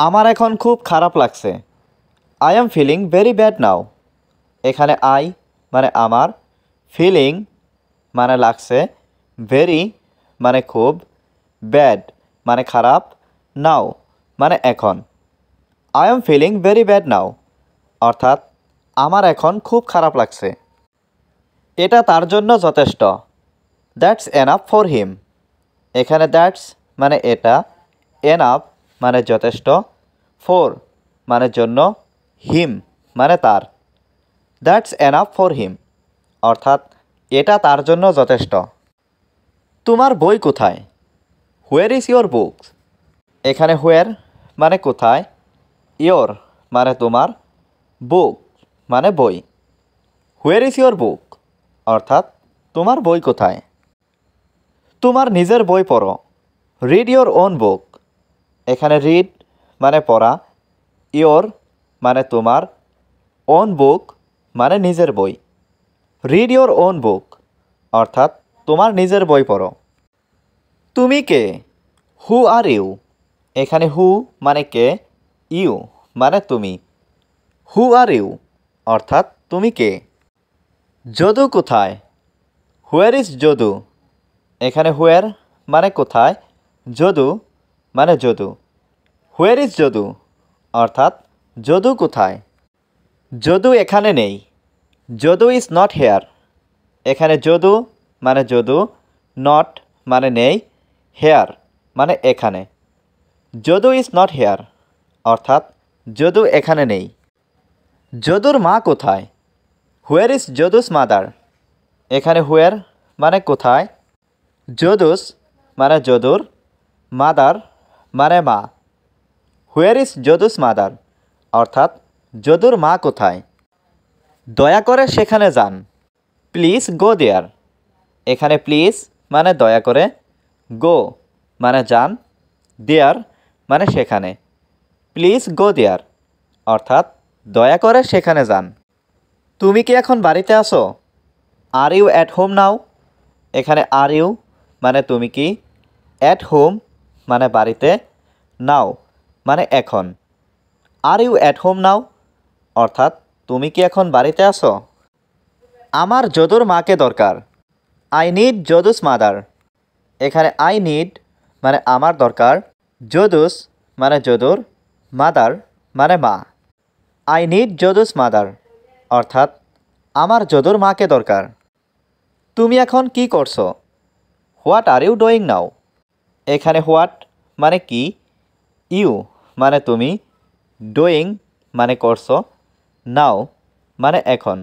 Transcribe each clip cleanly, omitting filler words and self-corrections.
আমার এখন খুব খারাপ লাগছে। I am feeling very bad now. এখানে আই মানে আমার, ফিলিং মানে লাগছে, ভেরি মানে খুব, ব্যাড মানে খারাপ, নাও মানে এখন। I am feeling very bad now অর্থাৎ আমার এখন খুব খারাপ লাগছে। এটা তার জন্য যথেষ্ট। That's enough for him. এখানে দ্যাটস মানে এটা, এনাফ মানে যথেষ্ট, ফর মানে জন্য, হিম মানে তার। দ্যাটস এনাফ ফর হিম অর্থাৎ এটা তার জন্য যথেষ্ট। তোমার বই কোথায়? Where is your books? এখানে হোয়ার মানে কোথায়, ইয়োর মানে তোমার, বুক মানে বই। হোয়ার ইজ ইয়োর বুক অর্থাৎ তোমার বই কোথায়? তোমার নিজের বই পড়ো। রিড ইয়োর ওন বুক। এখানে রিড মানে পড়া, ইয়োর মানে তোমার, ওন বুক মানে নিজের বই। রিড ইয়োর ওন বুক অর্থাৎ তোমার নিজের বই পড়ো। তুমি কে? হু আর ইউ? এখানে হু মানে কে, ইউ মানে তুমি। হু আর ইউ অর্থাৎ তুমি কে? যদু কোথায়? Where is Jadu? এখানে হোয়ার মানে কোথায়, যদু মানে যদু। হোয়ার ইজ যদু অর্থাৎ যদু কোথায়? যদু এখানে নেই। Jadu is not here. এখানে যদু মানে যদু, নট মানে নেই, হেয়ার মানে এখানে। যদু ইজ নট হেয়ার অর্থাৎ যদু এখানে নেই। যদুর মা কোথায়? Where is Jadu's mother? এখানে হোয়ার মানে কোথায়, যদুস মানে যদুর, মাদার মানে মা। হোয়ার ইজ যদুস মাদার অর্থাৎ যদুর মা কোথায়? দয়া করে সেখানে যান। প্লিজ গো দেয়ার। এখানে প্লিজ মানে দয়া করে, গো মানে যান, দেয়ার মানে সেখানে। প্লিজ গো দেয়ার অর্থাৎ দয়া করে সেখানে যান। তুমি কি এখন বাড়িতে আছো? Are you at home now? এখানে আর ইউ মানে তুমি কি, অ্যাট হোম মানে বাড়িতে, নাও মানে এখন। Are you at home now অর্থাৎ তুমি কি এখন বাড়িতে আছো? আমার যদুর মাকে দরকার। I need Jadu's mother. এখানে আই নিড মানে আমার দরকার, যদুস মানে যদুর, মাদার মানে মা। আই নিড যদুস মাদার অর্থাৎ আমার যদুর মাকে দরকার। তুমি এখন কি করছো? What are you doing now? এখানে হোয়াট মানে কি, ইউ মানে তুমি, ডুইং মানে করছো, নাও মানে এখন।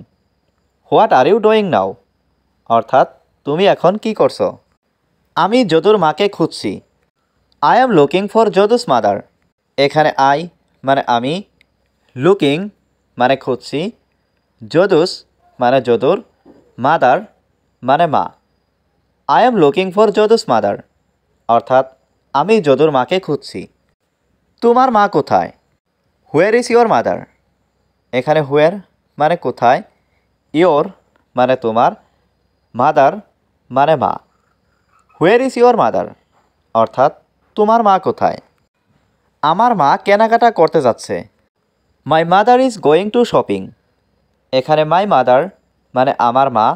What are you doing now অর্থাৎ তুমি এখন কি করছো? আমি যদুর মাকে খুঁজছি। I am looking for Jadu's mother. এখানে আই মানে আমি, লুকিং মানে খুঁজছি, যদুস মানে যদুর, মাদার মানে মা। I am looking for Jadu's mother অর্থাৎ আমি যদুর মাকে খুঁজছি। তোমার মা কোথায়? Where is your mother? এখানে হোয়ার মানে কোথায়, ইয়োর মানে তোমার, মাদার মানে মা। হোয়ার ইজ ইয়োর মাদার অর্থাৎ তোমার মা কোথায়? আমার মা কেনাকাটা করতে যাচ্ছে। My mother is going to shopping. এখানে মাই মাদার মানে আমার মা,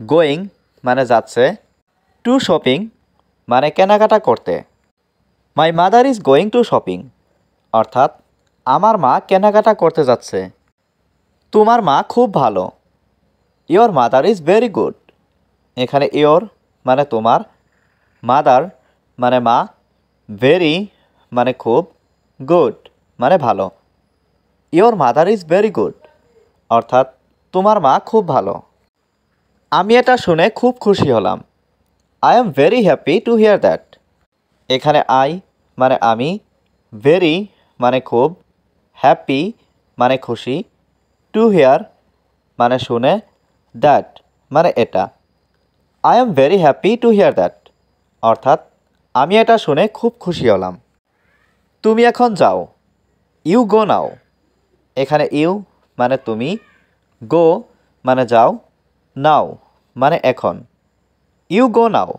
গোয়িং মানে যাচ্ছে, টু শপিং মানে কেনাকাটা করতে। My mother is going to shopping অর্থাৎ আমার মা কেনাকাটা করতে যাচ্ছে। তোমার মা খুব ভালো। Your mother is very good. এখানে ইয়োর মানে তোমার, মাদার মানে মা, ভেরি মানে খুব, গুড মানে ভালো। Your mother is very good অর্থাৎ তোমার মা খুব ভালো। আমি এটা শুনে খুব খুশি হলাম। I am very happy to here that. এখানে আই মানে আমি, ভেরি মানে খুব, হ্যাপি মানে খুশি, টু হিয়ার মানে শুনে, দ্যাট মানে এটা। I am very happy to here that অর্থাৎ আমি এটা শুনে খুব খুশি হলাম। তুমি এখন যাও। ইউ গো নাও। এখানে ইউ মানে তুমি, গো মানে যাও, নাও মানে এখন। ইউ গো নাও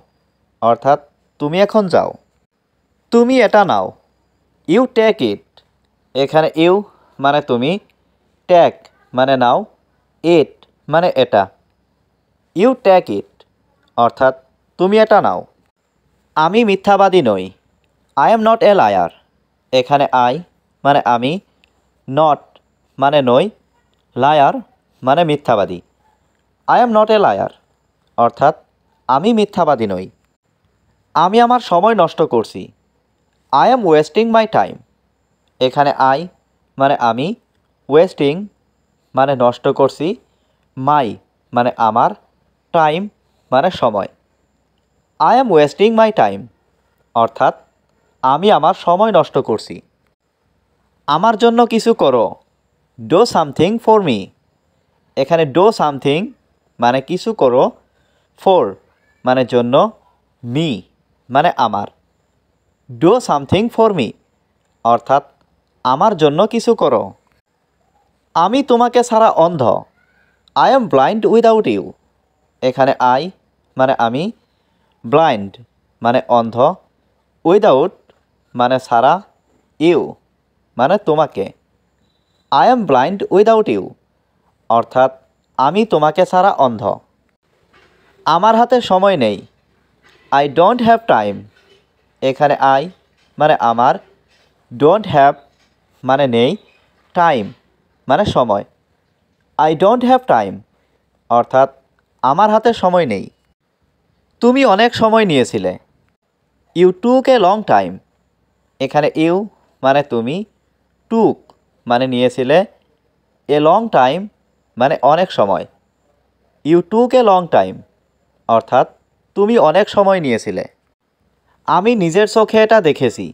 অর্থাৎ তুমি এখন যাও। তুমি এটা নাও। You take it. এখানে ইউ মানে তুমি, টেক মানে নাও, ইট মানে এটা। ইউ টেক ইট অর্থাৎ তুমি এটা নাও। আমি মিথ্যাবাদী নই, I am not a liar. এখানে আই মানে আমি, নট মানে নই, লায়ার মানে মিথ্যাবাদী। I am not a liar অর্থাৎ আমি মিথ্যাবাদী নই। আমি আমার সময় নষ্ট করছি, I am wasting my time. এখানে আই মানে আমি, ওয়েস্টিং মানে নষ্ট করছি, মাই মানে আমার, টাইম মানে সময়। I am wasting my time অর্থাৎ আমি আমার সময় নষ্ট করছি। আমার জন্য কিছু করো, ডো সামথিং ফর মি। এখানে ডো সামথিং মানে কিছু করো, ফর মানে জন্য, মি মানে আমার। ডো সামথিং ফর মি অর্থাৎ আমার জন্য কিছু করো। আমি তোমাকে ছাড়া অন্ধ, I am blind without you. এখানে আই মানে আমি, ব্লাইন্ড মানে অন্ধ, উইদাউট মানে ছাড়া, ইউ মানে তোমাকে। I am blind without you অর্থাৎ আমি তোমাকে ছাড়া অন্ধ। আমার হাতে সময় নেই, আই ডোন্ট হ্যাভ টাইম। এখানে আই মানে আমার, ডোন্ট হ্যাভ মানে নেই, টাইম মানে সময়। আই ডোন্ট হ্যাভ টাইম অর্থাৎ আমার হাতে সময় নেই। তুমি অনেক সময় নিয়েছিলে, you took a long time. এখানে ইউ মানে তুমি, টুক মানে নিয়েছিলে, এ লং টাইম মানে অনেক সময়। You took a long time অর্থাৎ তুমি অনেক সময় নিয়েছিলে। আমি নিজের চোখে এটা দেখেছি,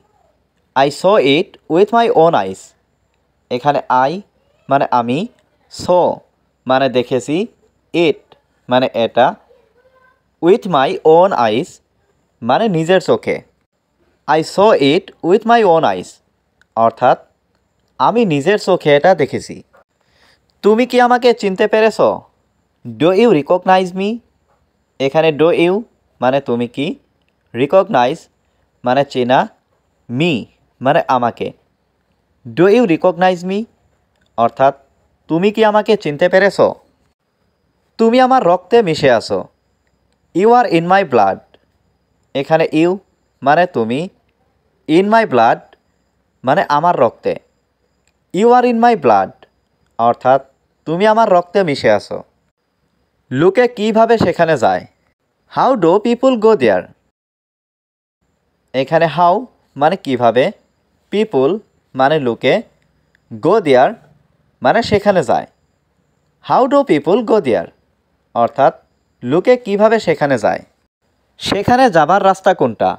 I saw it with my own আইস। এখানে আই মানে আমি, স মানে দেখেছি, ইট মানে এটা, উইথ মাই ওন আইস মানে নিজের চোখে। I saw it with my own আইস অর্থাৎ আমি নিজের চোখে এটা দেখেছি। তুমি কি আমাকে চিনতে পেরেছ, ডো ইউ রিকগনাইজ মি। এখানে ডো ইউ মানে তুমি কি, রিকগনাইজ মানে চেনা, মি মানে আমাকে। ডো ইউ রিকগনাইজ মি অর্থাৎ তুমি কি আমাকে চিনতে পেরেছ। তুমি আমার রক্তে মিশে আছো, you are in my blood. এখানে ইউ মানে তুমি, ইন মাই ব্লাড মানে আমার রক্তে। You are in my blood অর্থাৎ তুমি আমার রক্তে মিশে আছো। লোকে কীভাবে সেখানে যায়, হাউ ডু পিপুল গো দেয়ার। এখানে হাউ মানে কিভাবে, পিপুল মানে লোকে, গো দেয়ার মানে সেখানে যায়। হাউ ডু পিপুল গো দেয়ার অর্থাৎ লোকে কিভাবে সেখানে যায়। সেখানে যাবার রাস্তা কোনটা,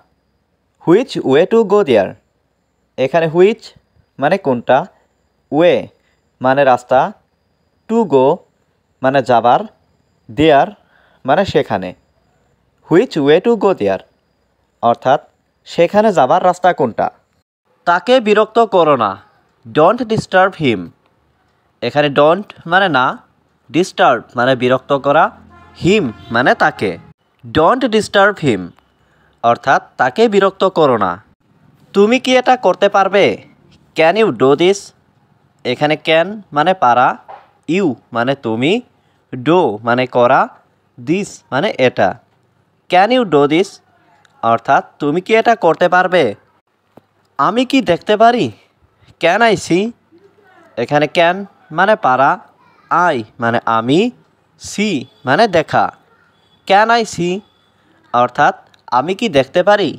হুইচ ওয়ে টু গো দেয়ার। এখানে হুইচ মানে কোনটা, ওয়ে মানে রাস্তা, টু গো মানে যাবার, দেয়ার মানে সেখানে। হুইচ ওয়ে টু গো দেয়ার অর্থাৎ সেখানে যাবার রাস্তা কোনটা। তাকে বিরক্ত করো না, ডোন্ট ডিস্টার্ব হিম। এখানে ডোন্ট মানে না, ডিস্টার্ব মানে বিরক্ত করা, হিম মানে তাকে। ডোন্ট ডিস্টার্ব হিম অর্থাৎ তাকে বিরক্ত করো না। তুমি কি এটা করতে পারবে, ক্যান ইউ ডু দিস। এখানে ক্যান মানে পারা, ইউ মানে তুমি, ডো মানে করা, দিস মানে এটা। ক্যান ইউ ডু দিস অর্থাৎ তুমি কি এটা করতে পারবে। আমি কি দেখতে পারি, ক্যান আই সি। এখানে ক্যান মানে পারা, আই মানে আমি, সি মানে দেখা। ক্যান আই সি অর্থাৎ আমি কি দেখতে পারি।